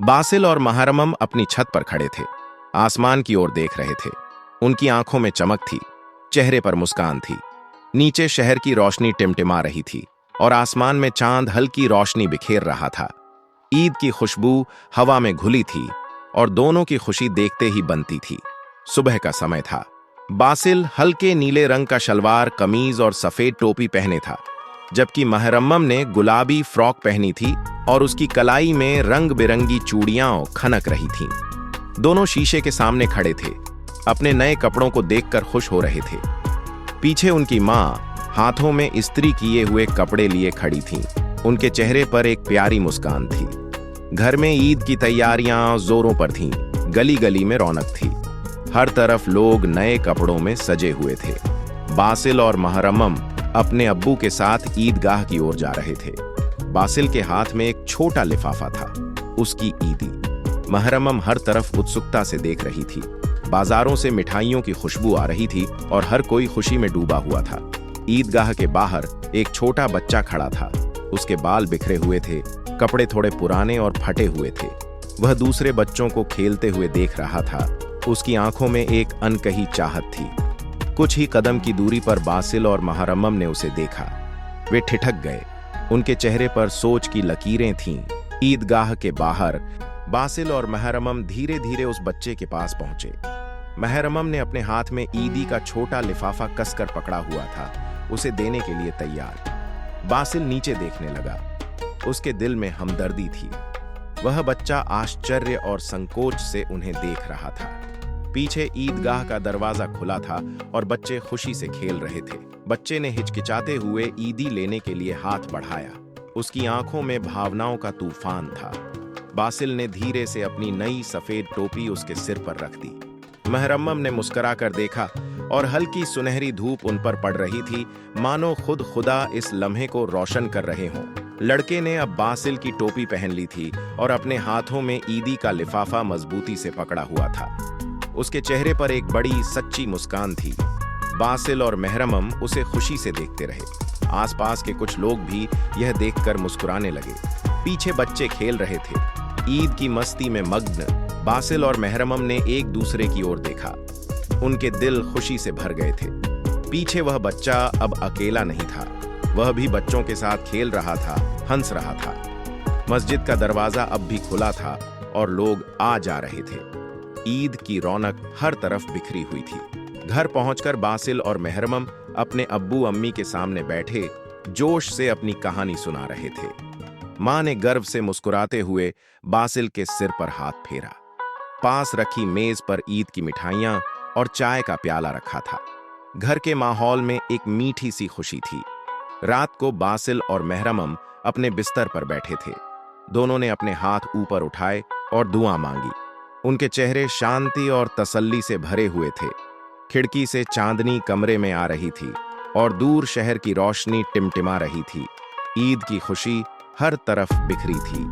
Basil और महरमम अपनी छत पर खड़े थे, आसमान की ओर देख रहे थे। उनकी आंखों में चमक थी, चेहरे पर मुस्कान थी। नीचे शहर की रोशनी टिमटिमा रही थी और आसमान में चांद हल्की रोशनी बिखेर रहा था। ईद की खुशबू हवा में घुली थी और दोनों की खुशी देखते ही बनती थी। सुबह का समय था। बासिल हल्के नीले रंग का शलवार कमीज और सफेद टोपी पहने था, जबकि महरमम ने गुलाबी फ्रॉक पहनी थी और उसकी कलाई में रंग बिरंगी चूड़ियां खनक रही थीं। दोनों शीशे के सामने खड़े थे, अपने नए कपड़ों को देखकर खुश हो रहे थे। पीछे उनकी माँ हाथों में इस्त्री किए हुए कपड़े लिए खड़ी थीं। उनके चेहरे पर एक प्यारी मुस्कान थी। घर में ईद की तैयारियां जोरों पर थीं। गली गली में रौनक थी। हर तरफ लोग नए कपड़ों में सजे हुए थे। बासिल और महरमम अपने अब्बू के साथ ईदगाह की ओर जा रहे थे। बासिल के हाथ में एक छोटा लिफाफा था, उसकी ईदी। महरमम हर तरफ उत्सुकता से देख रही थी। बाजारों से मिठाइयों की खुशबू आ रही थी और हर कोई खुशी में डूबा हुआ था। ईदगाह के बाहर एक छोटा बच्चा खड़ा था। उसके बाल बिखरे हुए थे, कपड़े थोड़े पुराने और फटे हुए थे। वह दूसरे बच्चों को खेलते हुए देख रहा था। उसकी आंखों में एक अनकही चाहत थी। कुछ ही कदम की दूरी पर बासिल और महरमम ने उसे देखा। वे ठिठक गए। उनके चेहरे पर सोच की लकीरें थीं। ईदगाह के बाहर बासिल और महरमम धीरे धीरे उस बच्चे के पास पहुंचे। महरमम ने अपने हाथ में ईदी का छोटा लिफाफा कसकर पकड़ा हुआ था, उसे देने के लिए तैयार। बासिल नीचे देखने लगा। उसके दिल में हमदर्दी थी। वह बच्चा आश्चर्य और संकोच से उन्हें देख रहा था। पीछे ईदगाह का दरवाजा खुला था और बच्चे खुशी से खेल रहे थे। बच्चे ने हिचकिचाते हुए ईदी लेने के लिए हाथ बढ़ाया। उसकी आंखों में भावनाओं का तूफान था। बासिल ने धीरे से अपनी नई सफेद टोपी उसके सिर पर रख दी। महरमम ने मुस्कुराकर देखा और हल्की सुनहरी धूप उन पर पड़ रही थी, मानो खुद खुदा इस लम्हे को रोशन कर रहे हों। लड़के ने अब बासिल की टोपी पहन ली थी और अपने हाथों में ईदी का लिफाफा मजबूती से पकड़ा हुआ था। उसके चेहरे पर एक बड़ी सच्ची मुस्कान थी। बासिल और महरमम उसे खुशी से देखते रहे। आसपास के कुछ लोग भी यह देखकर मुस्कुराने लगे। पीछे बच्चे खेल रहे थे, ईद की मस्ती में मग्न। बासिल और महरमम ने एक दूसरे की ओर देखा। उनके दिल खुशी से भर गए थे। पीछे वह बच्चा अब अकेला नहीं था। वह भी बच्चों के साथ खेल रहा था, हंस रहा था। मस्जिद का दरवाजा अब भी खुला था और लोग आ जा रहे थे। ईद की रौनक हर तरफ बिखरी हुई थी। घर पहुंचकर बासिल और महरमम अपने अब्बू अम्मी के सामने बैठे जोश से अपनी कहानी सुना रहे थे। मां ने गर्व से मुस्कुराते हुए बासिल के सिर पर हाथ फेरा। पास रखी मेज पर ईद की मिठाइयां और चाय का प्याला रखा था। घर के माहौल में एक मीठी सी खुशी थी। रात को बासिल और महरमम अपने बिस्तर पर बैठे थे। दोनों ने अपने हाथ ऊपर उठाए और दुआ मांगी। उनके चेहरे शांति और तसल्ली से भरे हुए थे। खिड़की से चांदनी कमरे में आ रही थी और दूर शहर की रोशनी टिमटिमा रही थी। ईद की खुशी हर तरफ बिखरी थी।